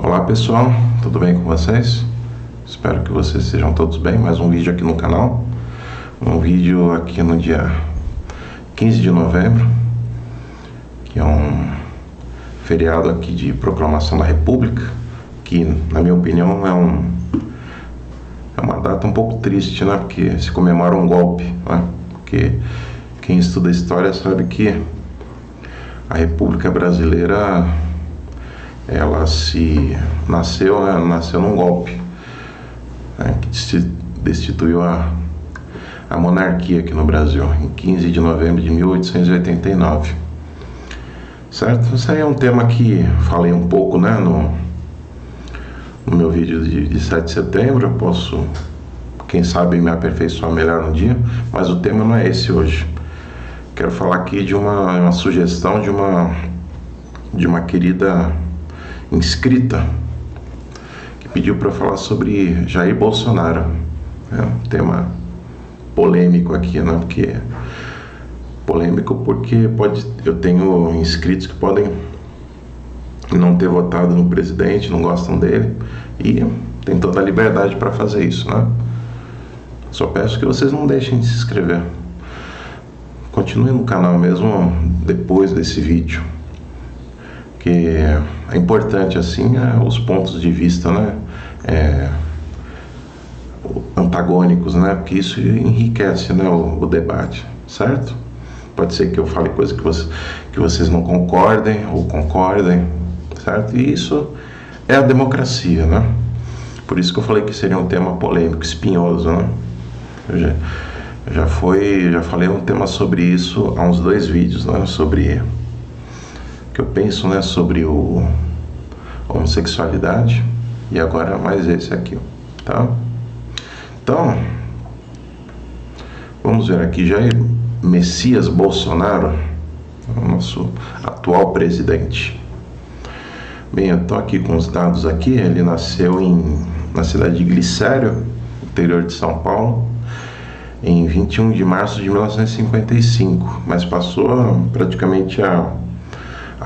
Olá pessoal, tudo bem com vocês? Espero que vocês estejam todos bem. Mais um vídeo aqui no canal. Um vídeo aqui no dia 15 de novembro, que é um feriado aqui de proclamação da República, que na minha opinião é uma data um pouco triste, né? Porque se comemora um golpe, né? Porque quem estuda história sabe que a República Brasileira ela nasceu num golpe, né, que destituiu a monarquia aqui no Brasil em 15 de novembro de 1889, certo? Isso aí é um tema que falei um pouco, né, no meu vídeo de 7 de setembro. Eu posso, quem sabe, me aperfeiçoar melhor no dia, mas o tema não é esse hoje. Quero falar aqui de uma sugestão de uma querida inscrita que pediu para falar sobre Jair Bolsonaro. É um tema polêmico aqui, né? Porque eu tenho inscritos que podem não ter votado no presidente, não gostam dele, e tem toda a liberdade para fazer isso, né? Só peço que vocês não deixem de se inscrever. Continue no canal mesmo depois desse vídeo, que é importante assim os pontos de vista, né, antagônicos, né, porque isso enriquece, né, o debate, certo? Pode ser que eu fale coisas que vocês não concordem ou concordem, certo? E isso é a democracia, né? Por isso que eu falei que seria um tema polêmico, espinhoso, né? Eu já falei um tema sobre isso há uns 2 vídeos, né, sobre que eu penso, né, sobre a homossexualidade, e agora mais esse aqui, tá? Então, vamos ver aqui. Jair Messias Bolsonaro, o nosso atual presidente. Bem, eu tô aqui com os dados aqui. Ele nasceu na cidade de Glicério, interior de São Paulo, em 21 de março de 1955, mas passou praticamente a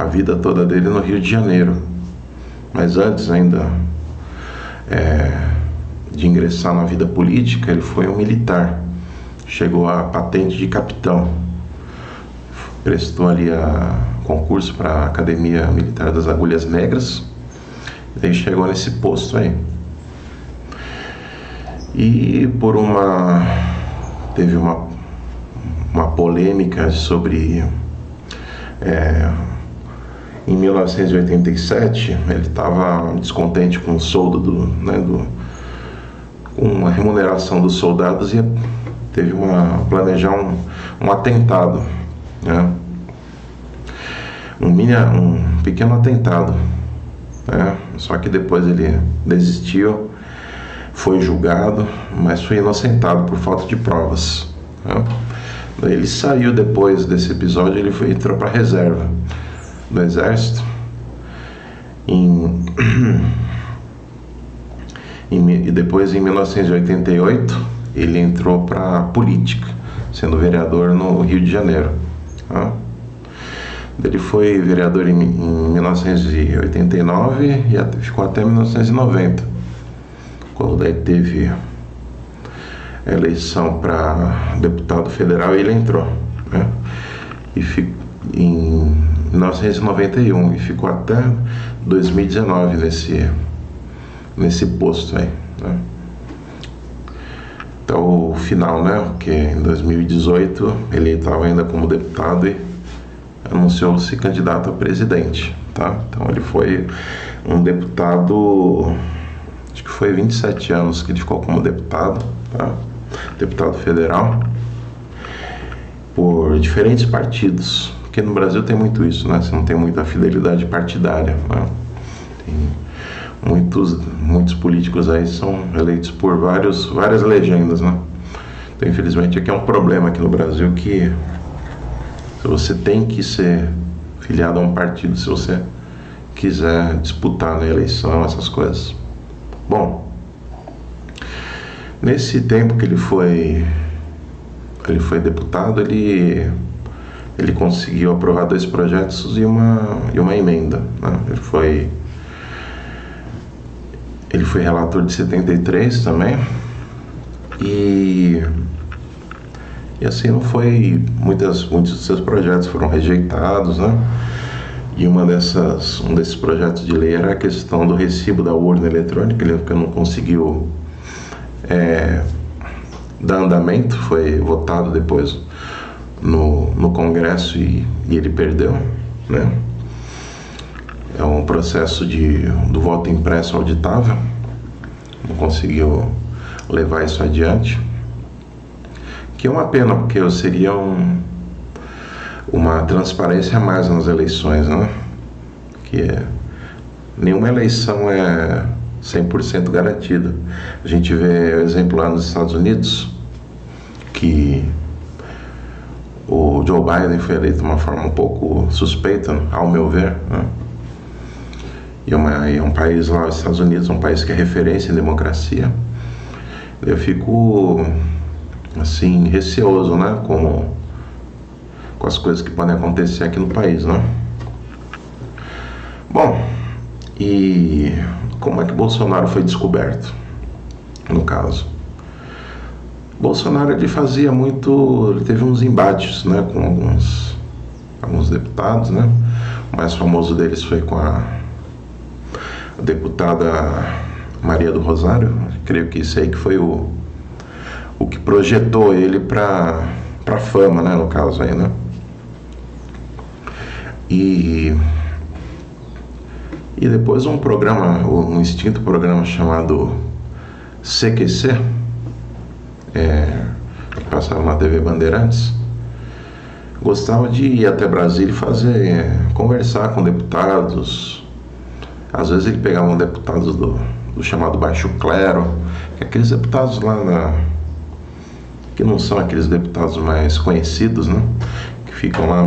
vida toda dele no Rio de Janeiro. Mas antes ainda de ingressar na vida política, ele foi um militar. Chegou à patente de capitão, prestou ali concurso para a Academia Militar das Agulhas Negras, e daí chegou nesse posto aí. E teve uma polêmica sobre em 1987, ele estava descontente com o soldo com a remuneração dos soldados, e teve planejar um atentado, né? Um pequeno atentado, né? Só que depois ele desistiu, foi julgado, mas foi inocentado por falta de provas, né? Ele saiu depois desse episódio, entrou para a reserva do Exército e depois, em 1988, ele entrou para a política, sendo vereador no Rio de Janeiro, tá? Ele foi vereador em 1989 e ficou até 1990, quando daí teve a eleição para deputado federal, e ele entrou, né? Em 1991 e ficou até 2019 nesse posto aí, né? Até o final, né? Porque em 2018 ele estava ainda como deputado e anunciou-se candidato a presidente, tá? Então ele foi um deputado, acho que foi 27 anos que ele ficou como deputado, tá? Deputado federal, por diferentes partidos, porque no Brasil tem muito isso, né? Você não tem muita fidelidade partidária, né? Tem muitos políticos aí são eleitos por várias legendas, né? Então, infelizmente, aqui é um problema aqui no Brasil, que você tem que ser filiado a um partido se você quiser disputar na eleição, essas coisas. Bom, nesse tempo que ele foi deputado, ele conseguiu aprovar 2 projetos e uma emenda, né? Ele foi fui relator de 73 também. E assim, não foi, muitos dos seus projetos foram rejeitados, né? E um desses projetos de lei era a questão do recibo da urna eletrônica, que não conseguiu dar andamento, foi votado depois no Congresso e ele perdeu, né? É um processo do voto impresso auditável, não conseguiu levar isso adiante, que é uma pena, porque seria uma transparência a mais nas eleições, né? Que nenhuma eleição é 100% garantida. A gente vê o exemplo lá nos Estados Unidos, que o Joe Biden foi eleito de uma forma um pouco suspeita, ao meu ver, né? E é um país lá, os Estados Unidos, um país que é referência em democracia. Eu fico, assim, receoso, né, com as coisas que podem acontecer aqui no país, né? Bom, e como é que Bolsonaro foi descoberto, no caso? Bolsonaro, ele teve uns embates, né, com alguns deputados, né? O mais famoso deles foi com a deputada Maria do Rosário. Creio que isso aí que foi o que projetou ele para fama, né, no caso aí, né? E depois um extinto programa chamado CQC, que passava na TV Bandeirantes, gostava de ir até Brasília e conversar com deputados. Às vezes ele pegava deputados do chamado baixo clero, que é aqueles deputados lá que não são aqueles deputados mais conhecidos, né? Que ficam lá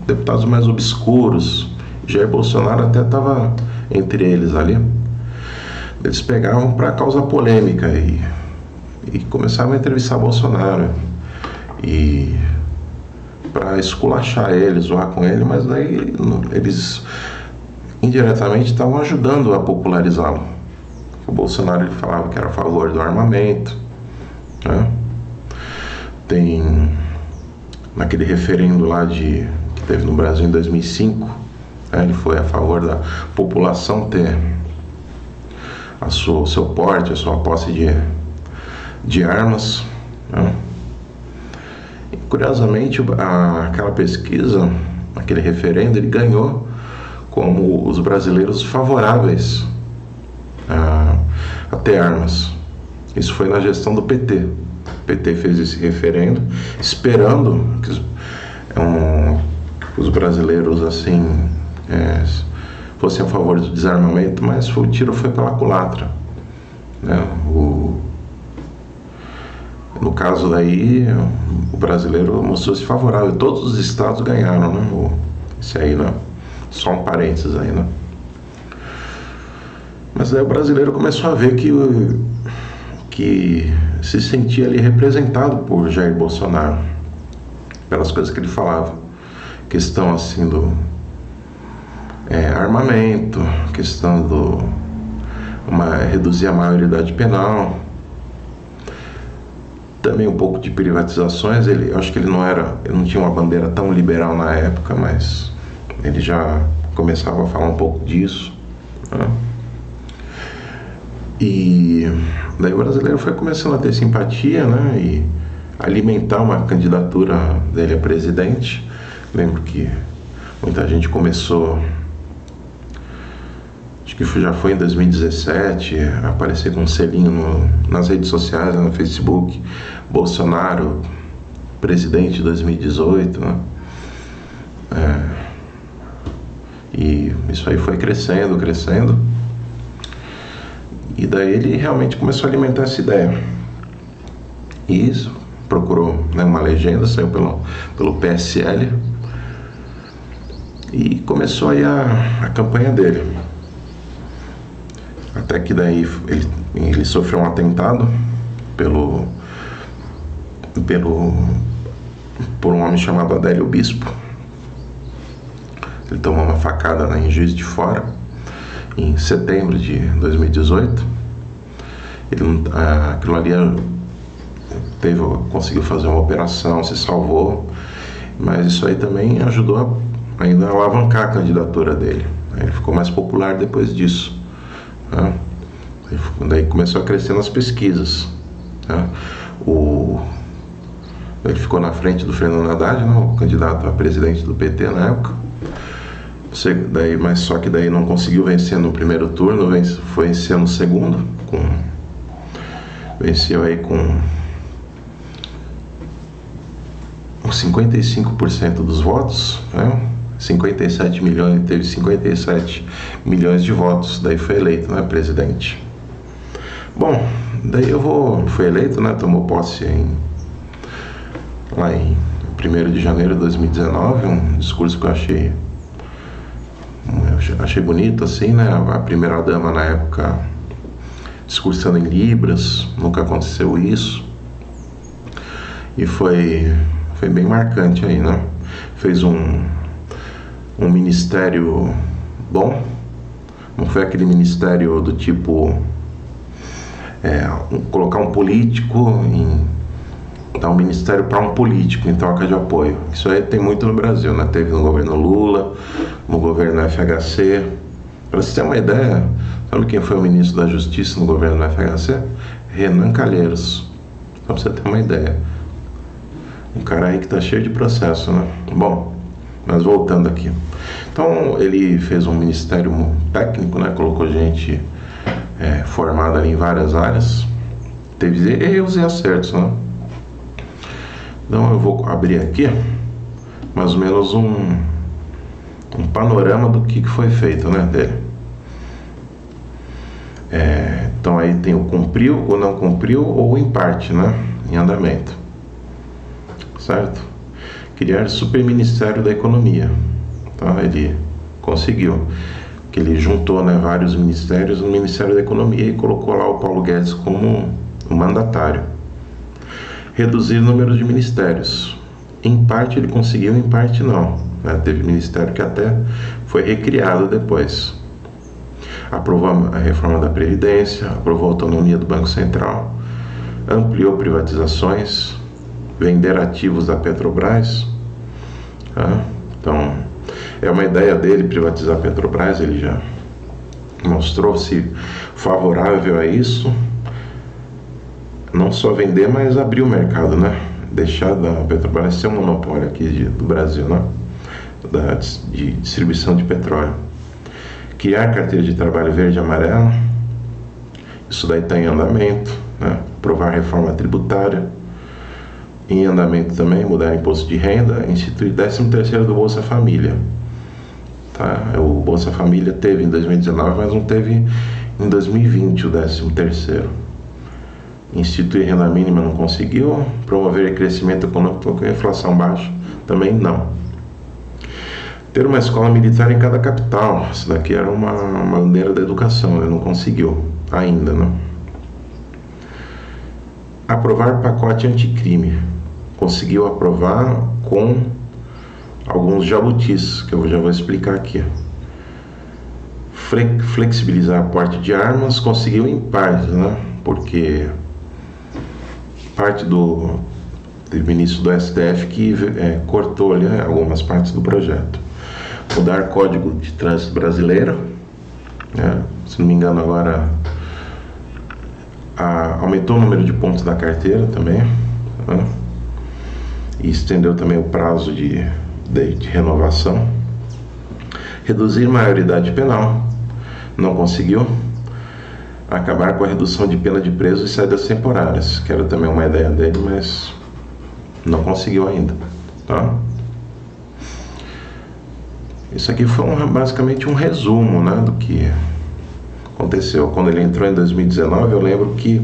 deputados mais obscuros. Jair Bolsonaro até estava entre eles ali. Eles pegavam para causar polêmica e começavam a entrevistar Bolsonaro e para esculachar ele, zoar com ele, mas daí eles indiretamente estavam ajudando a popularizá-lo. O Bolsonaro, ele falava que era a favor do armamento, né? Tem naquele referendo lá que teve no Brasil em 2005, né, ele foi a favor da população ter o seu porte, a sua posse de armas, né? E, curiosamente, aquela pesquisa, aquele referendo, ele ganhou como os brasileiros favoráveis a ter armas. Isso foi na gestão do PT. O PT fez esse referendo esperando que os brasileiros assim fossem a favor do desarmamento, mas o tiro foi pela culatra, né? No caso daí, o brasileiro mostrou-se favorável. Todos os estados ganharam, né? Esse aí, né? Só um parênteses aí, né? Mas daí o brasileiro começou a ver que se sentia ali representado por Jair Bolsonaro, pelas coisas que ele falava. Questão assim do armamento, questão reduzir a maioridade penal, também um pouco de privatizações. Eu acho que ele não tinha uma bandeira tão liberal na época, mas ele já começava a falar um pouco disso, né? E daí o brasileiro foi começando a ter simpatia, né? E alimentar uma candidatura dele a presidente. Lembro que muita gente começou, acho que já foi em 2017, a aparecer com um selinho nas redes sociais, no Facebook, Bolsonaro, presidente de 2018, né? E isso aí foi crescendo. E daí ele realmente começou a alimentar essa ideia. E isso, procurou, né, uma legenda, saiu pelo PSL. E começou aí a campanha dele. Até que daí ele sofreu um atentado por um homem chamado Adélio Bispo. Ele tomou uma facada em Juiz de Fora em setembro de 2018. Aquilo ali conseguiu fazer uma operação, se salvou, mas isso aí também ajudou ainda a alavancar a candidatura dele. Ele ficou mais popular depois disso, né? Daí começou a crescer nas pesquisas, né? Ele ficou na frente do Fernando Haddad, né, o candidato a presidente do PT na época. Mas só que daí não conseguiu vencer no primeiro turno, foi vencer no segundo, venceu aí com 55% dos votos, né? 57 milhões, teve 57 milhões de votos, daí foi eleito, né, presidente. Bom, daí foi eleito, né, tomou posse lá em 1º de janeiro de 2019, um discurso que eu achei bonito, assim, né, a primeira dama na época discursando em libras, nunca aconteceu isso, e foi bem marcante aí, né, fez um ministério bom, não foi aquele ministério do tipo colocar um político dar um ministério para um político em troca de apoio. Isso aí tem muito no Brasil, né? Teve no governo Lula, no governo FHC. Para você ter uma ideia, sabe quem foi o ministro da Justiça no governo FHC? Renan Calheiros. Só para você ter uma ideia. Um cara aí que tá cheio de processo, né? Bom, mas voltando aqui. Então, ele fez um ministério técnico, né? Colocou gente formada ali em várias áreas. Teve erros e acertos, né? Então, eu vou abrir aqui mais ou menos um panorama do que foi feito, né, dele. Então, aí tem o cumpriu, ou não cumpriu, ou em parte, né? Em andamento. Certo? Criar super ministério da economia. Então, ele conseguiu, que ele juntou, né, vários ministérios no Ministério da Economia e colocou lá o Paulo Guedes como o mandatário. Reduzir o número de ministérios. Em parte ele conseguiu, em parte não, né? Teve ministério que até foi recriado depois. Aprovou a reforma da Previdência, aprovou a autonomia do Banco Central, ampliou privatizações, vender ativos da Petrobras, tá? Então, é uma ideia dele privatizar a Petrobras, ele já mostrou-se favorável a isso. Não só vender, mas abrir o mercado, né? Deixar da Petrobras ser um monopólio aqui do Brasil, né? De distribuição de petróleo. Criar carteira de trabalho verde e amarelo. Isso daí está em andamento, né? Aprovar reforma tributária. Em andamento também, mudar imposto de renda. Instituir 13º do Bolsa Família. Tá? O Bolsa Família teve em 2019, mas não teve em 2020 o 13º. Instituir renda mínima não conseguiu. Promover crescimento econômico com a inflação baixa também não. Ter uma escola militar em cada capital, isso daqui era uma bandeira da educação, ele não conseguiu ainda, né? Aprovar pacote anticrime, conseguiu aprovar com alguns jabutis, que eu já vou explicar aqui. Flexibilizar a porte de armas, conseguiu em parte, né? Porque parte do ministro do STF que cortou ali algumas partes do projeto. Mudar Código de Trânsito Brasileiro, né? Se não me engano agora aumentou o número de pontos da carteira também, né? E estendeu também o prazo de renovação. Reduzir maioridade penal, não conseguiu. Acabar com a redução de pena de preso e saídas temporárias, que era também uma ideia dele, mas não conseguiu ainda, tá? Isso aqui foi basicamente um resumo, né, do que aconteceu. Quando ele entrou em 2019, eu lembro que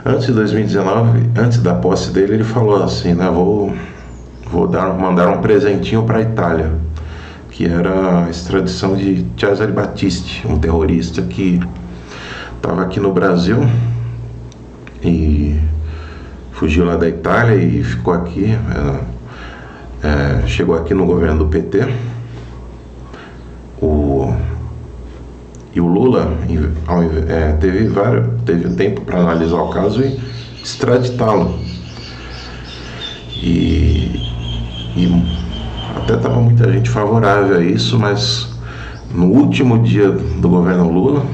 antes de 2019, antes da posse dele, ele falou assim, né, vou mandar um presentinho para a Itália, que era a extradição de Cesare Battisti, um terrorista que estava aqui no Brasil e fugiu lá da Itália e ficou aqui, chegou aqui no governo do PT. E o Lula teve tempo para analisar o caso e extraditá-lo. E até estava muita gente favorável a isso, mas no último dia do governo Lula,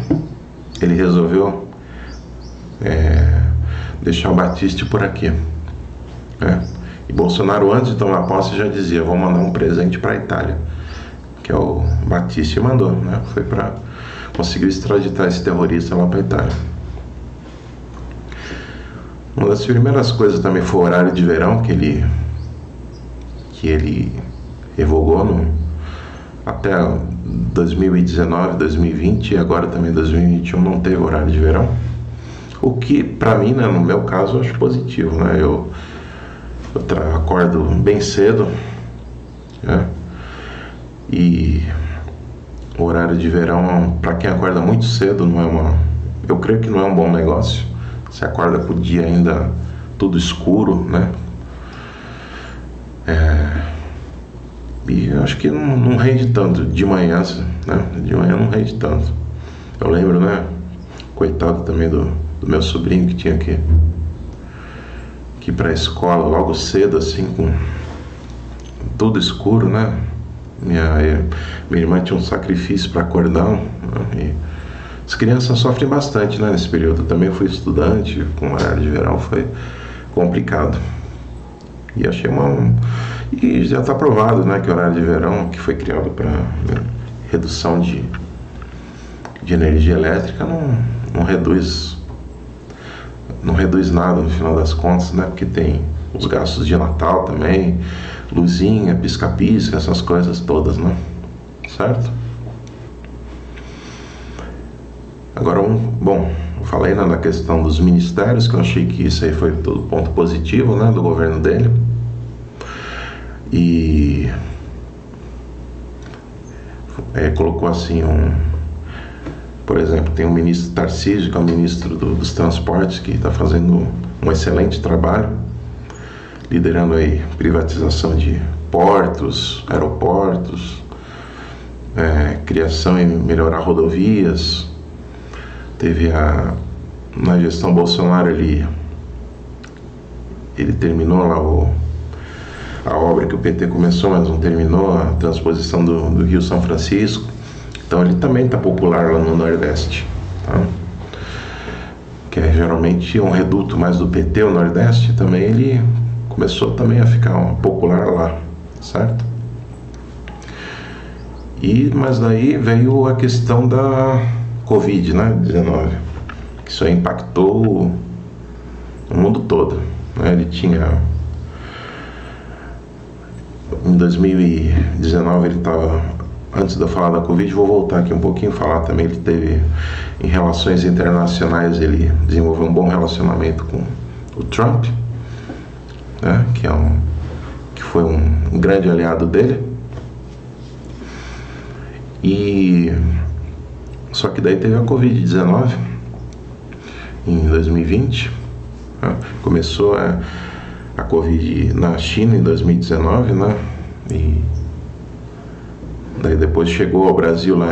ele resolveu deixar o Battisti por aqui. E Bolsonaro, antes de tomar posse, já dizia: vou mandar um presente para a Itália, que é o Battisti mandou, né? Foi para conseguir extraditar esse terrorista lá para a Itália. Uma das primeiras coisas também foi o horário de verão que ele revogou até 2019, 2020 e agora também 2021 não teve horário de verão. O que, para mim, né, no meu caso, eu acho positivo, né? Eu acordo bem cedo, né? E o horário de verão, para quem acorda muito cedo, eu creio que não é um bom negócio. Você acorda com o dia ainda tudo escuro, né? E eu acho que não rende tanto de manhã, né? De manhã não rende tanto. Eu lembro, né? Coitado também do meu sobrinho, que tinha que ir para a escola logo cedo, assim, com tudo escuro, né? Minha irmã tinha um sacrifício para acordar, né? E as crianças sofrem bastante, né, nesse período. Eu também fui estudante, com horário de verão foi complicado. E achei E já está provado, né, que o horário de verão, que foi criado para redução de energia elétrica, não reduz nada no final das contas, né? Porque tem os gastos de Natal também, luzinha, pisca-pisca, essas coisas todas, né? Certo? Agora, bom, eu falei, né, na questão dos ministérios, que eu achei que isso aí foi todo ponto positivo, né, do governo dele. E colocou assim por exemplo, tem o ministro Tarcísio, que é o ministro dos transportes, que está fazendo um excelente trabalho, liderando aí privatização de portos, aeroportos, criação e melhorar rodovias. Teve na gestão Bolsonaro, ele terminou lá a obra que o PT começou, mas não terminou, a transposição do Rio São Francisco. Então ele também está popular lá no Nordeste, tá? Que é geralmente um reduto mais do PT, o Nordeste, também ele começou também a ficar popular lá, certo? Mas daí veio a questão da Covid, né, 19, que isso aí impactou o mundo todo, né? Ele tinha, em 2019 ele estava, antes de eu falar da Covid, vou voltar aqui um pouquinho, falar também, ele teve, em relações internacionais, ele desenvolveu um bom relacionamento com o Trump, né, que foi um grande aliado dele. Só que daí teve a Covid-19 em 2020, né? Começou a Covid na China em 2019, né? E daí depois chegou ao Brasil lá,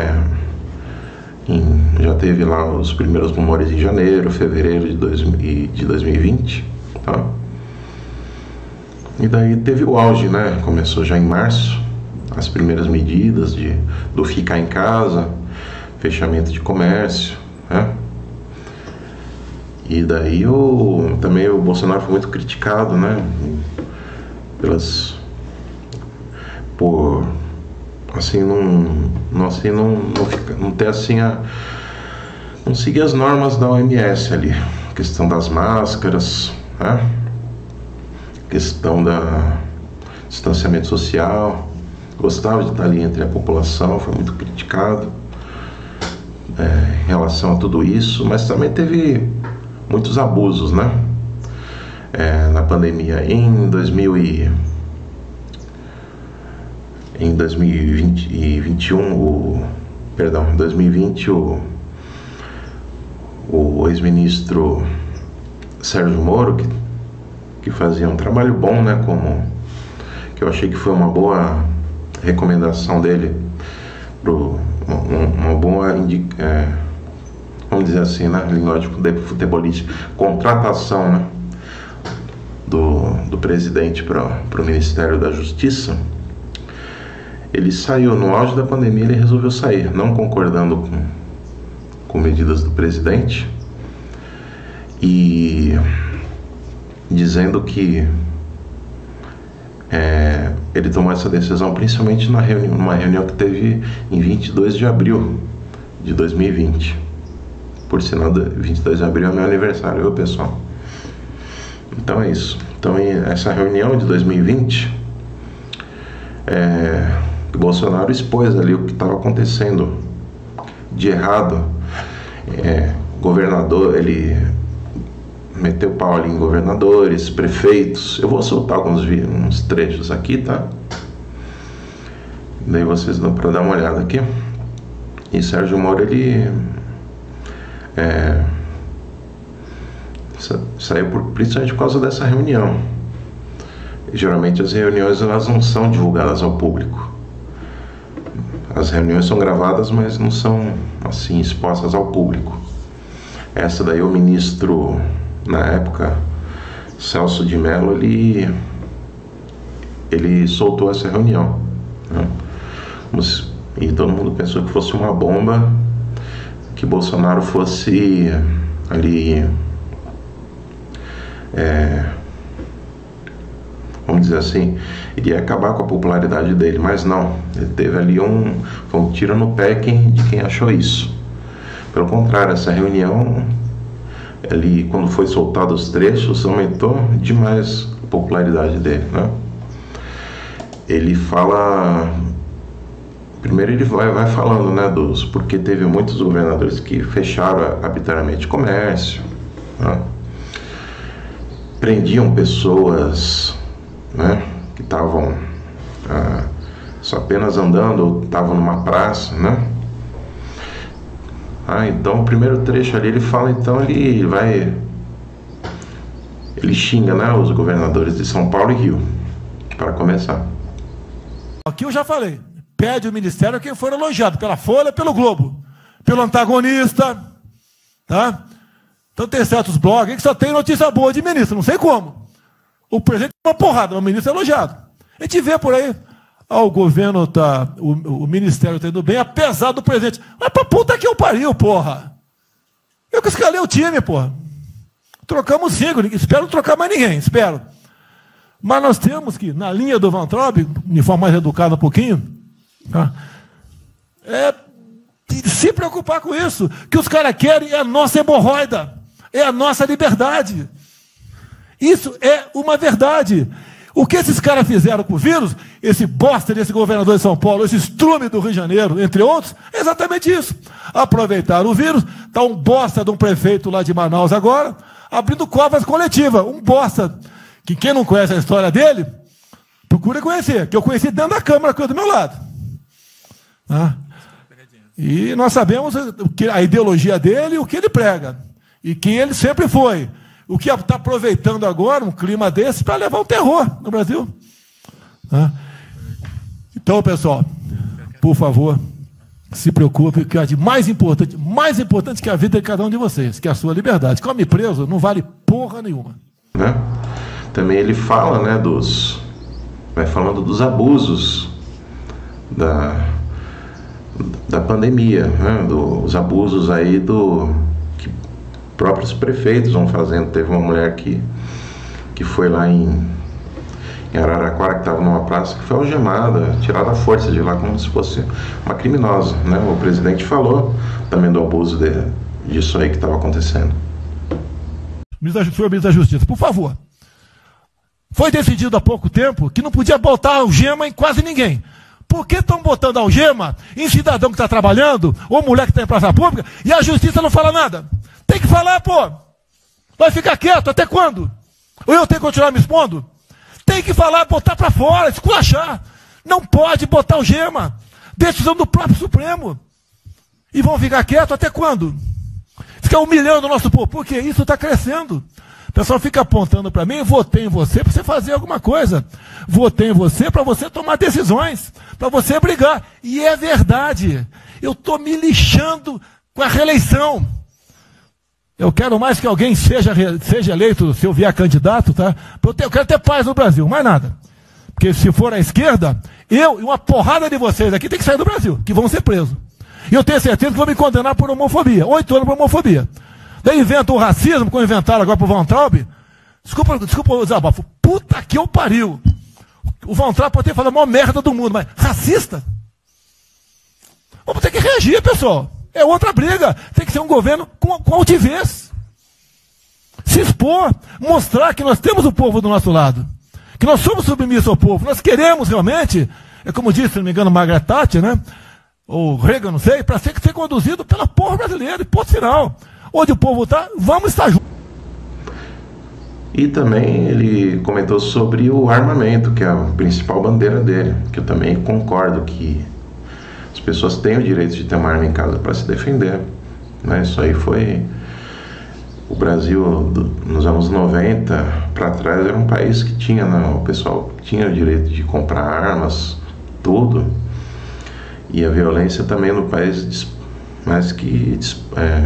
já teve lá os primeiros rumores em janeiro, fevereiro de 2020, tá? E daí teve o auge, né? Começou já em março, as primeiras medidas do ficar em casa, fechamento de comércio, né? E daí também o Bolsonaro foi muito criticado, né? Por assim, não ter assim não seguir as normas da OMS ali, questão das máscaras, né? Questão da distanciamento social. Gostava de estar ali entre a população, foi muito criticado em relação a tudo isso, mas também teve muitos abusos, né? Na pandemia. Em 2020 em 2020 o ex-ministro Sérgio Moro, que fazia um trabalho bom, né, que eu achei que foi uma boa recomendação dele, uma boa vamos dizer assim, né, linguagem futebolística, contratação, né, do presidente para o Ministério da Justiça, ele saiu no auge da pandemia, ele resolveu sair, não concordando com medidas do presidente e dizendo que ele tomou essa decisão principalmente numa reunião que teve em 22 de abril de 2020. Por sinal, 22 de abril é meu aniversário, viu, pessoal? Então é isso. Então, essa reunião de 2020, o Bolsonaro expôs ali o que estava acontecendo de errado. Governador, ele meteu o pau ali em governadores, prefeitos. Eu vou soltar uns trechos aqui, tá? Daí vocês dão para dar uma olhada aqui. E Sérgio Moro, ele saiu principalmente por causa dessa reunião. E, geralmente as reuniões elas não são divulgadas ao público. As reuniões são gravadas, mas não são assim expostas ao público. Essa daí o ministro, na época, Celso de Mello, ele soltou essa reunião, né? E todo mundo pensou que fosse uma bomba, que Bolsonaro fosse ali, vamos dizer assim, iria acabar com a popularidade dele, mas não, ele teve ali foi um tiro no pé de quem achou isso. Pelo contrário, essa reunião, quando foi soltado os trechos, aumentou demais a popularidade dele, né? Ele fala, primeiro ele vai falando, né, porque teve muitos governadores que fecharam arbitrariamente comércio, né? Prendiam pessoas, né, que estavam só apenas andando ou estavam numa praça, né? Então o primeiro trecho ali ele fala, então ele xinga, né, os governadores de São Paulo e Rio, para começar. Aqui eu já falei, pede o ministério a quem for elogiado pela Folha, pelo Globo, pelo antagonista, tá? Então tem certos blogs que só tem notícia boa de ministro, não sei como. O presidente é uma porrada, o ministro é elogiado. A gente vê por aí, o governo o ministério está indo bem, apesar do presidente. Mas pra puta que eu pariu, porra. Eu que escalei o time, porra. Trocamos 5, espero não trocar mais ninguém, espero. Mas nós temos que, na linha do Van Traub, de forma mais educada um pouquinho, tá? Se preocupar com isso. O que os caras querem é a nossa hemorroida, é a nossa liberdade. Isso é uma verdade. O que esses caras fizeram com o vírus, esse bosta desse governador de São Paulo, esse estrume do Rio de Janeiro, entre outros, é exatamente isso. Aproveitaram o vírus, está um bosta de um prefeito lá de Manaus agora, abrindo covas coletivas. Um bosta, que quem não conhece a história dele, procura conhecer, que eu conheci dentro da Câmara, que é do meu lado. E nós sabemos a ideologia dele e o que ele prega. E quem ele sempre foi. O que está aproveitando agora um clima desse para levar o terror no Brasil. Então, pessoal, por favor, se preocupe, que é de mais importante que a vida de cada um de vocês, que é a sua liberdade. Come preso não vale porra nenhuma. Né? Também ele fala, né, vai falando dos abusos da pandemia, né, dos abusos aí que próprios prefeitos vão fazendo. Teve uma mulher que foi lá em Araraquara, que estava numa praça, que foi algemada, tirada à força de lá como se fosse uma criminosa, né? O presidente falou também do abuso disso aí que estava acontecendo. Senhor ministro da Justiça, por favor. Foi decidido há pouco tempo que não podia botar algema em quase ninguém. Por que estão botando algema em cidadão que está trabalhando, ou mulher que está em praça pública, e a justiça não fala nada? Tem que falar, pô. Vai ficar quieto até quando? Ou eu tenho que continuar me expondo? Tem que falar, botar para fora, esculachar. Não pode botar algema. Decisão do próprio Supremo. E vão ficar quieto até quando? Ficar humilhando o nosso povo. Porque isso está crescendo. pessoal fica apontando para mim, votei em você para você fazer alguma coisa. Votei em você para você tomar decisões, para você brigar. E é verdade. Eu estou me lixando com a reeleição. Eu quero mais que alguém seja eleito, se eu vier candidato, tá? Eu quero ter paz no Brasil, mais nada. Porque se for à esquerda, eu e uma porrada de vocês aqui tem que sair do Brasil, que vão ser presos. E eu tenho certeza que vão me condenar por homofobia. 8 anos por homofobia. Daí inventam o racismo, como inventaram agora pro Von Traub. Desculpa o desabafo. Puta que eu pariu. O Von Traub pode ter falado a maior merda do mundo, mas racista? Vamos ter que reagir, pessoal. É outra briga. Tem que ser um governo com altivez. Se expor, mostrar que nós temos o povo do nosso lado. Que nós somos submissos ao povo. Nós queremos realmente, é como disse, se não me engano, Margaret Thatcher, né? Ou Reagan, não sei, para ser conduzido pela porra brasileira, e ponto final. Onde o povo está, vamos estar juntos. E também ele comentou sobre o armamento, que é a principal bandeira dele, que eu também concordo que as pessoas têm o direito de ter uma arma em casa para se defender, né? Isso aí foi... O Brasil, nos anos 90 para trás, era um país que tinha, o pessoal tinha o direito de comprar armas, tudo. E a violência também no país, mas que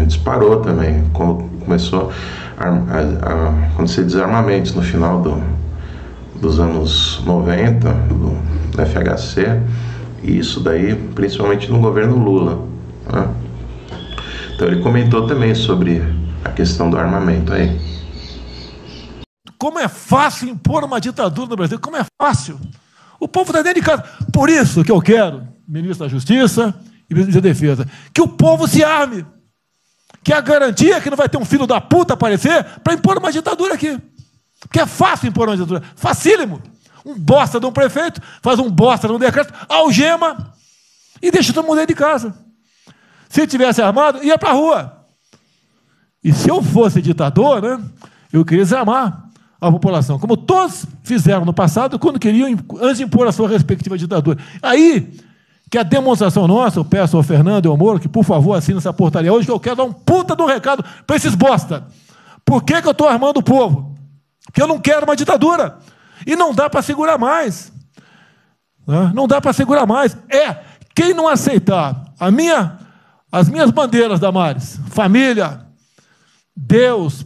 disparou também, quando começou a acontecer desarmamentos no final dos anos 90, do FHC, e isso daí principalmente no governo Lula, né? Então ele comentou também sobre a questão do armamento aí. Como é fácil impor uma ditadura no Brasil, como é fácil. O povo está dentro de casa. Por isso que eu quero, ministro da Justiça e ministro da Defesa, que o povo se arme. Que é a garantia que não vai ter um filho da puta aparecer para impor uma ditadura aqui. Porque é fácil impor uma ditadura. Facílimo. Um bosta de um prefeito faz um bosta de um decreto, algema e deixa todo mundo dentro de casa. Se tivesse armado, ia para a rua. E se eu fosse ditador, né, eu queria desarmar a população, como todos fizeram no passado, quando queriam, antes de impor a sua respectiva ditadura. Aí, que a demonstração nossa, eu peço ao Fernando e ao Moro, que por favor assine essa portaria hoje, que eu quero dar um puta de um recado para esses bosta. Por que eu estou armando o povo? Porque eu não quero uma ditadura. E não dá para segurar mais. Não dá para segurar mais. Quem não aceitar as minhas bandeiras, Damares, família, Deus,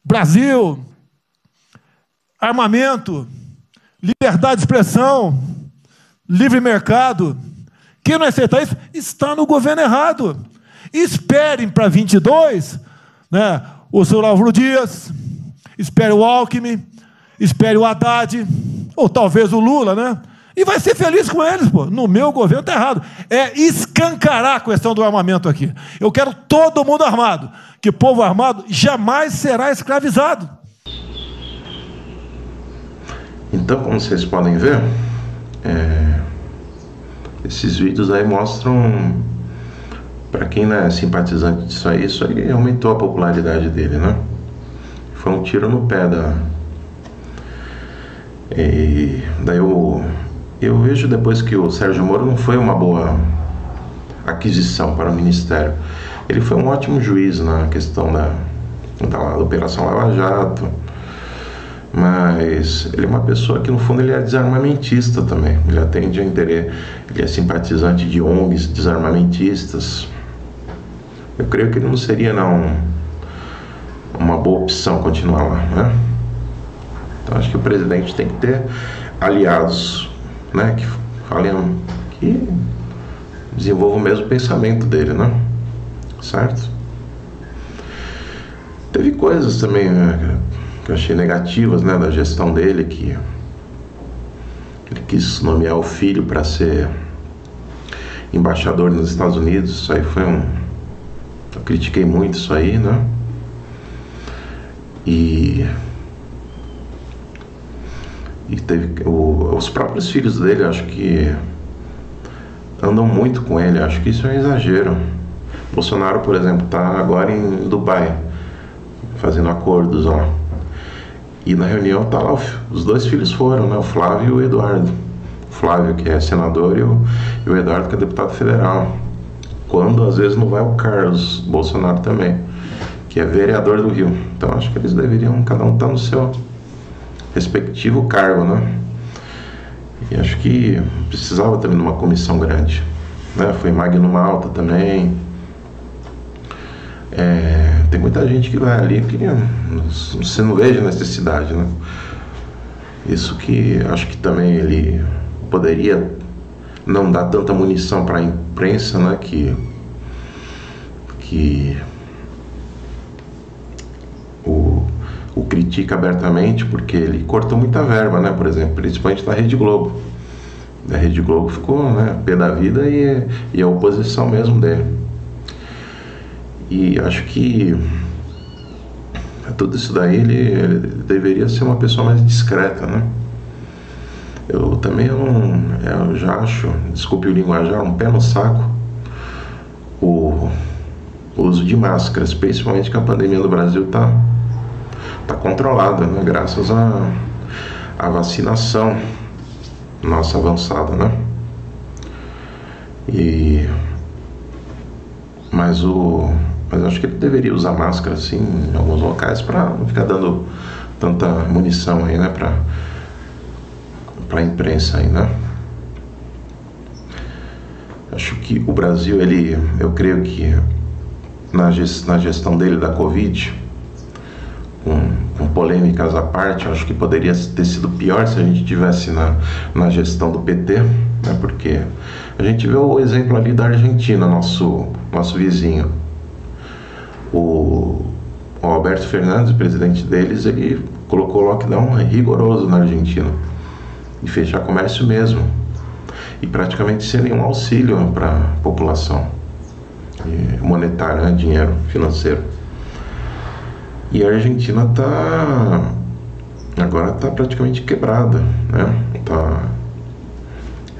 Brasil, armamento, liberdade de expressão, livre mercado. Quem não aceitar isso está no governo errado. Esperem para 22, né, o senhor Álvaro Dias, espere o Alckmin, espere o Haddad, ou talvez o Lula, né? E vai ser feliz com eles, pô. No meu governo está errado. É escancarar a questão do armamento aqui. Eu quero todo mundo armado. Que povo armado jamais será escravizado. Então, como vocês podem ver, esses vídeos aí mostram, para quem não é simpatizante disso aí aumentou a popularidade dele, né? Foi um tiro no pé E daí eu vejo depois que o Sérgio Moro não foi uma boa aquisição para o Ministério. Ele foi um ótimo juiz na questão da Operação Lava Jato, mas ele é uma pessoa que no fundo ele é desarmamentista também. Ele atende a interesse, ele é simpatizante de ONGs desarmamentistas. Eu creio que ele não seria uma boa opção continuar lá, né? Então acho que o presidente tem que ter aliados, né, que desenvolvam o mesmo pensamento dele, né? Certo? Teve coisas também, né, que eu achei negativas, né, da gestão dele, que ele quis nomear o filho para ser embaixador nos Estados Unidos. Isso aí foi eu critiquei muito isso aí, né? E teve os próprios filhos dele, acho que andam muito com ele. Acho que isso é um exagero. Bolsonaro, por exemplo, está agora em Dubai fazendo acordos lá, e na reunião tá lá, os dois filhos foram, né, o Flávio e o Eduardo. O Flávio, que é senador, e o Eduardo, que é deputado federal. Quando às vezes não vai o Carlos Bolsonaro também, que é vereador do Rio. Então acho que eles deveriam, cada um estar no seu respectivo cargo, né? E acho que precisava também de uma comissão grande, né? Foi Magno Malta também. Tem muita gente que vai ali que você não veja necessidade, né? Isso que acho que também ele poderia não dar tanta munição para a imprensa, né? Que o critica abertamente, porque ele cortou muita verba, né? Por exemplo, principalmente da Rede Globo. A Rede Globo ficou, né, pé da vida e a oposição mesmo dele. E acho que tudo isso daí ele deveria ser uma pessoa mais discreta, né? Eu já acho, desculpe o linguajar, um pé no saco o uso de máscaras, principalmente que a pandemia no Brasil está controlada, né? Graças à vacinação nossa avançada, né? Mas acho que ele deveria usar máscara assim em alguns locais para não ficar dando tanta munição aí, né, para a imprensa aí, né? Acho que o Brasil, eu creio que na gestão dele da Covid, com polêmicas à parte, acho que poderia ter sido pior se a gente tivesse na gestão do PT, né? Porque a gente vê o exemplo ali da Argentina, nosso vizinho. O Alberto Fernandes, o presidente deles, ele colocou lockdown rigoroso na Argentina e fechar comércio mesmo, e praticamente sem nenhum auxílio para a população monetário, né? Dinheiro financeiro. E a Argentina agora está praticamente quebrada, né?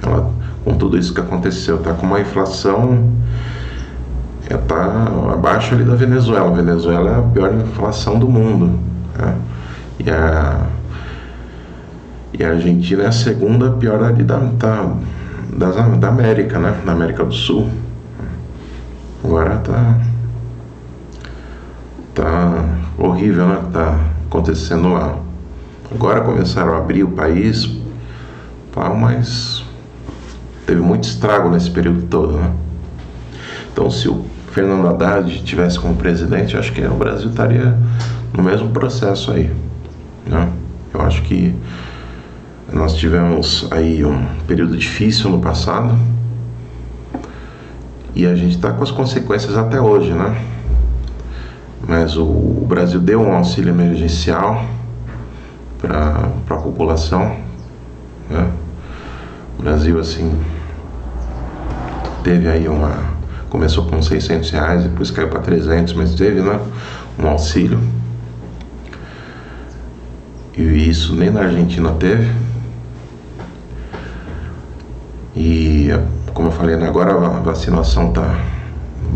Ela, com tudo isso que aconteceu, está com uma inflação, está abaixo ali da Venezuela. A Venezuela é a pior inflação do mundo, né? E a Argentina é a segunda pior ali da América, né? Da América do Sul. Agora tá horrível, né? Tá acontecendo lá. Agora começaram a abrir o país, mas teve muito estrago nesse período todo, né? Então, se o Fernando Haddad tivesse como presidente, acho que o Brasil estaria no mesmo processo aí, né? Eu acho que nós tivemos aí um período difícil no passado e a gente está com as consequências até hoje, né? Mas o Brasil deu um auxílio emergencial para a população, né? O Brasil, assim, teve aí começou com R$600, depois caiu para 300, mas teve, né, um auxílio. E isso nem na Argentina teve. E, como eu falei, agora a vacinação o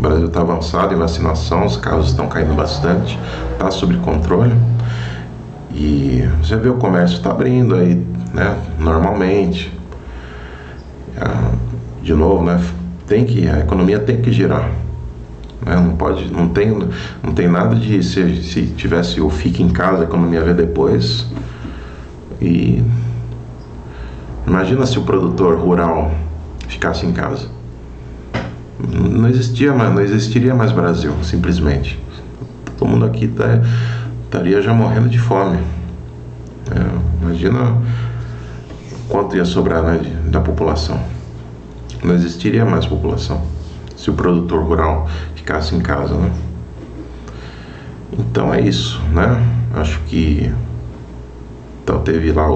Brasil está avançado em vacinação, os casos estão caindo bastante, está sob controle. E você vê o comércio está abrindo aí, né, normalmente. De novo, né, a economia tem que girar, né? Não tem nada de se tivesse o fique em casa, a economia vê depois. E imagina se o produtor rural ficasse em casa, não existiria mais Brasil, simplesmente. Todo mundo aqui estaria já morrendo de fome. Imagina quanto ia sobrar, né, da população. Não existiria mais população se o produtor rural ficasse em casa, né? Então é isso, né? Acho que teve lá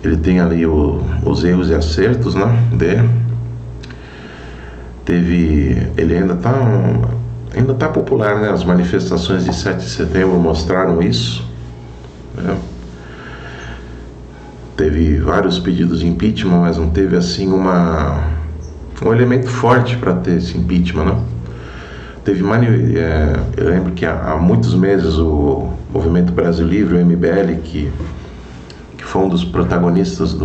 ele tem ali os erros e acertos, né, dele. Ele ainda tá popular, né? As manifestações de 7 de setembro mostraram isso, né? Teve vários pedidos de impeachment, mas não teve assim um elemento forte para ter esse impeachment, né? Eu lembro que há muitos meses o Movimento Brasil Livre, o MBL, que foi um dos protagonistas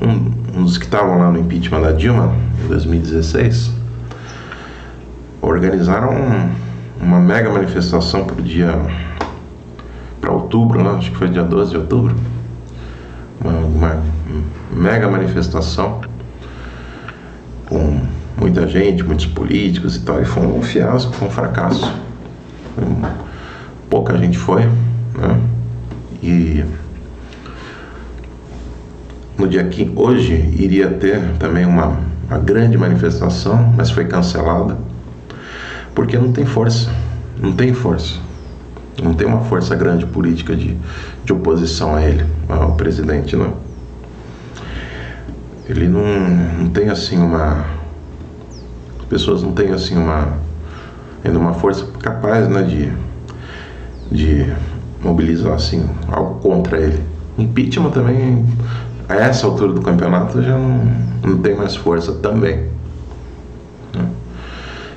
um dos que estavam lá no impeachment da Dilma em 2016, organizaram uma mega manifestação para outubro, né? Acho que foi dia 12 de outubro, uma mega manifestação com muita gente, muitos políticos e tal, e foi um fiasco, foi um fracasso. Pouca gente foi, né? E no dia que hoje iria ter também uma grande manifestação, mas foi cancelada porque não tem força, não tem uma força grande política de oposição a ele, ao presidente, não. Ele não tem assim as pessoas não têm assim ainda uma força capaz, né, de mobilizar assim algo contra ele. Impeachment também, a essa altura do campeonato, já não tem mais força também, né?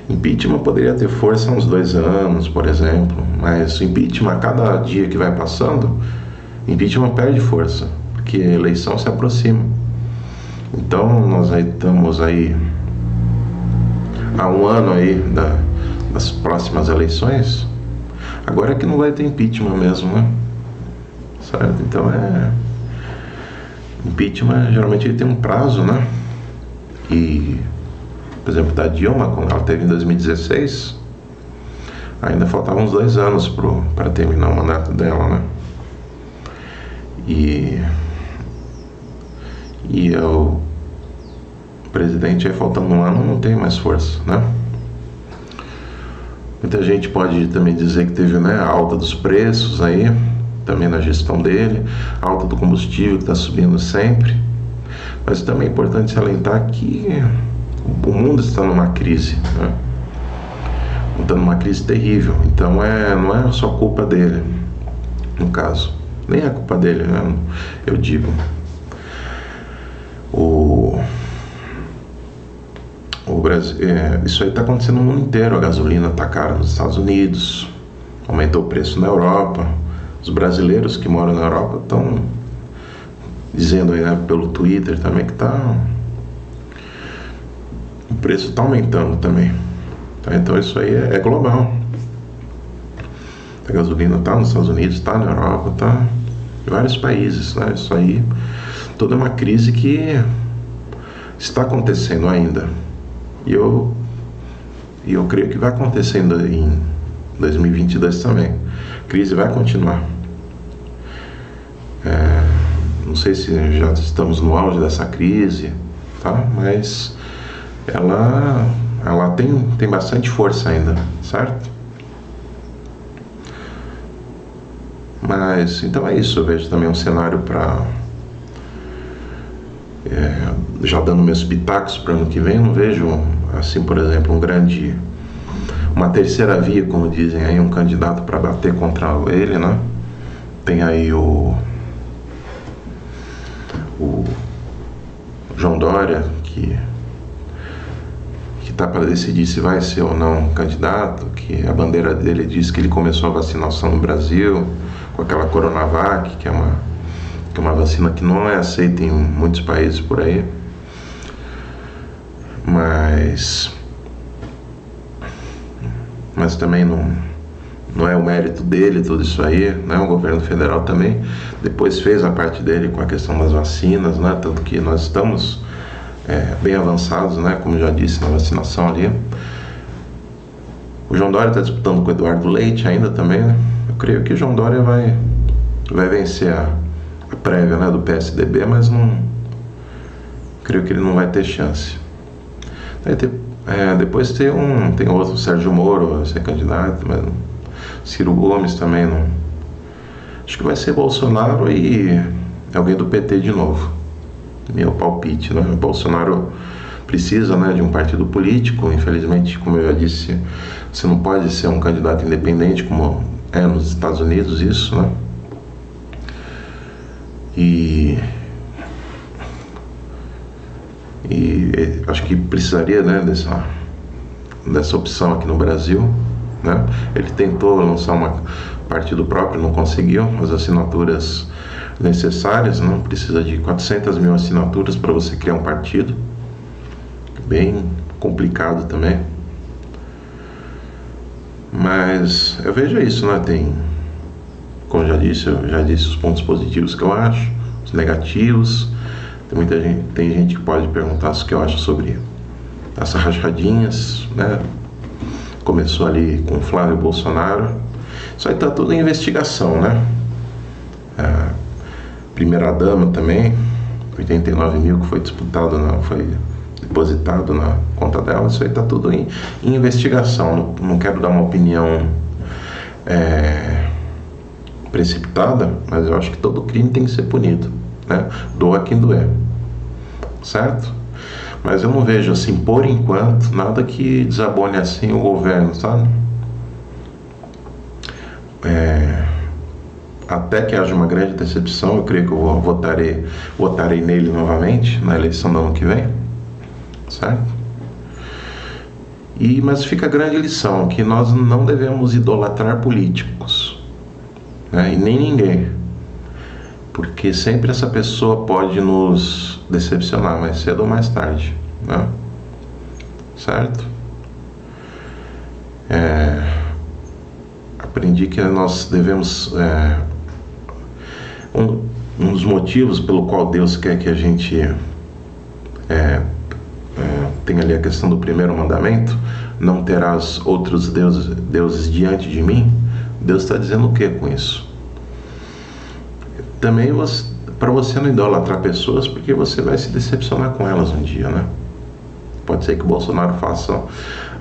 Impeachment poderia ter força há uns 2 anos, por exemplo, mas impeachment, a cada dia que vai passando, impeachment perde força, porque a eleição se aproxima. Então nós aí estamos aí há 1 ano aí das próximas eleições. Agora é que não vai ter impeachment mesmo, né? Certo? Então impeachment geralmente ele tem um prazo, né? E, por exemplo, da Dilma, quando ela teve em 2016, ainda faltavam uns 2 anos para terminar o mandato dela, né? E o presidente aí, faltando 1 ano, não tem mais força, né? Muita gente pode também dizer que teve, né, a alta dos preços aí, também na gestão dele, a alta do combustível que está subindo sempre, mas também é importante salientar que o mundo está numa crise, né? Está numa crise terrível, então não é só culpa dele, no caso, nem é culpa dele, né? Eu digo, o Brasil, isso aí está acontecendo no mundo inteiro. A gasolina está cara nos Estados Unidos, aumentou o preço na Europa. Os brasileiros que moram na Europa estão dizendo aí, né, pelo Twitter também, que o preço está aumentando também, tá? Então isso aí é global. A gasolina está nos Estados Unidos, está na Europa, está em vários países, né? Isso aí, toda uma crise que está acontecendo ainda. E eu creio que vai acontecendo em 2022 também. A crise vai continuar. Não sei se já estamos no auge dessa crise, tá? Mas ela tem bastante força ainda, certo? Mas então é isso. Eu vejo também um cenário para já dando meus pitacos para ano que vem. Eu não vejo assim, por exemplo, uma terceira via, como dizem aí, um candidato para bater contra ele, né? Tem aí o João Dória, que está para decidir se vai ser ou não candidato, que a bandeira dele diz que ele começou a vacinação no Brasil com aquela Coronavac, que é uma vacina que não é aceita em muitos países por aí, mas também não é o mérito dele tudo isso aí, né? O governo federal também depois fez a parte dele com a questão das vacinas, né? Tanto que nós estamos bem avançados, né? Como já disse, na vacinação ali. O João Dória está disputando com o Eduardo Leite ainda também, né? Eu creio que o João Dória vai vencer a prévia, né, do PSDB, mas creio que ele não vai ter chance. Depois tem outro, Sérgio Moro vai ser candidato, mas Ciro Gomes também não. Acho que vai ser Bolsonaro e alguém do PT de novo. Meu palpite, né? O Bolsonaro precisa, né, de um partido político. Infelizmente, como eu já disse, você não pode ser um candidato independente como é nos Estados Unidos, isso, né? E acho que precisaria, né, dessa opção aqui no Brasil, né? Ele tentou lançar um partido próprio, não conseguiu as assinaturas necessárias, não precisa de 400 mil assinaturas para você criar um partido, bem complicado também. Mas eu vejo isso, né? Tem, como eu já disse os pontos positivos que eu acho, os negativos. Tem gente que pode perguntar o que eu acho sobre essas rachadinhas, né? Começou ali com Flávio Bolsonaro. Isso aí tá tudo em investigação, né? A primeira dama também, 89 mil que foi foi depositado na conta dela. Isso aí tá tudo em investigação. Não quero dar uma opinião precipitada, mas eu acho que todo crime tem que ser punido, né? Doa quem doer, certo? Mas eu não vejo assim, por enquanto, nada que desabone assim o governo, sabe? Até que haja uma grande decepção, eu creio que eu votarei nele novamente na eleição do ano que vem, certo? Mas fica a grande lição, que nós não devemos idolatrar políticos, né? E nem ninguém, porque sempre essa pessoa pode nos decepcionar mais cedo ou mais tarde, né? Certo? Aprendi que nós devemos um dos motivos pelo qual Deus quer que a gente tenha ali a questão do primeiro mandamento: não terás outros deuses diante de mim. Deus está dizendo o que com isso? Também para você não idolatrar pessoas, porque você vai se decepcionar com elas um dia, né? Pode ser que o Bolsonaro faça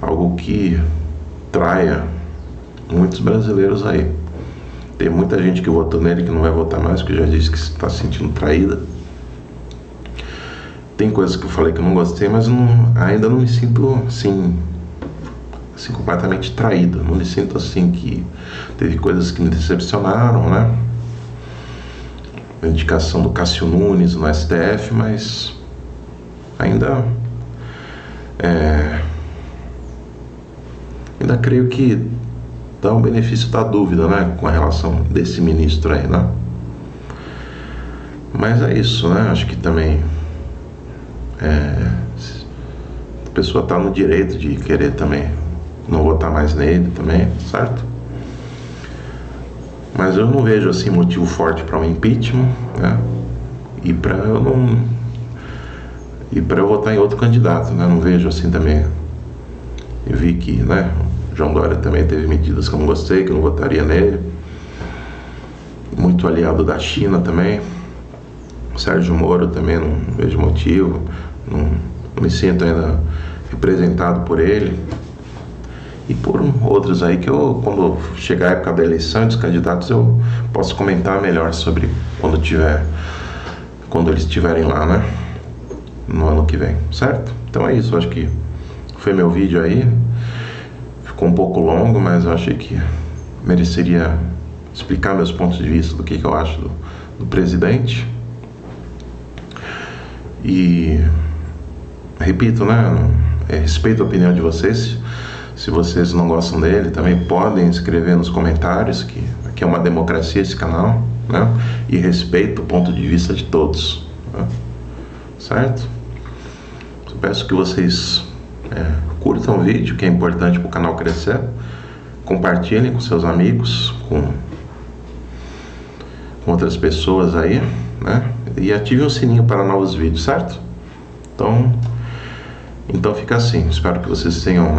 algo que traia muitos brasileiros aí. Tem muita gente que votou nele que não vai votar mais, que já disse que está se sentindo traída. Tem coisas que eu falei que eu não gostei, mas ainda não me sinto assim completamente traído. Não me sinto assim, que teve coisas que me decepcionaram, né? A indicação do Cássio Nunes no STF, mas ainda creio que dá um benefício da dúvida, né, com a relação desse ministro aí, né? Mas é isso, né? Acho que também a pessoa está no direito de querer também não votar mais nele também, certo? Mas eu não vejo assim motivo forte para um impeachment, né? E para eu votar em outro candidato, né? Não vejo assim também. Eu vi que, né, João Dória também teve medidas que eu não gostei, que eu não votaria nele. Muito aliado da China também. Sérgio Moro também não vejo motivo. Não me sinto ainda representado por ele. E por outros aí que quando chegar a época da eleição dos candidatos, eu posso comentar melhor sobre quando eles estiverem lá, né? No ano que vem, certo? Então é isso, acho que foi meu vídeo aí. Ficou um pouco longo, mas eu achei que mereceria explicar meus pontos de vista do que eu acho do presidente. E repito, né? Respeito a opinião de vocês. Se vocês não gostam dele, também podem escrever nos comentários, que aqui é uma democracia esse canal, né? E respeito o ponto de vista de todos, né? Certo? Eu peço que vocês curtam o vídeo, que é importante para o canal crescer. Compartilhem com seus amigos, com outras pessoas aí, né? E ativem o sininho para novos vídeos, certo? Então fica assim. Espero que vocês tenham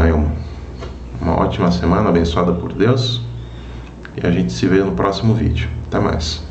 uma ótima semana, abençoada por Deus. E a gente se vê no próximo vídeo. Até mais.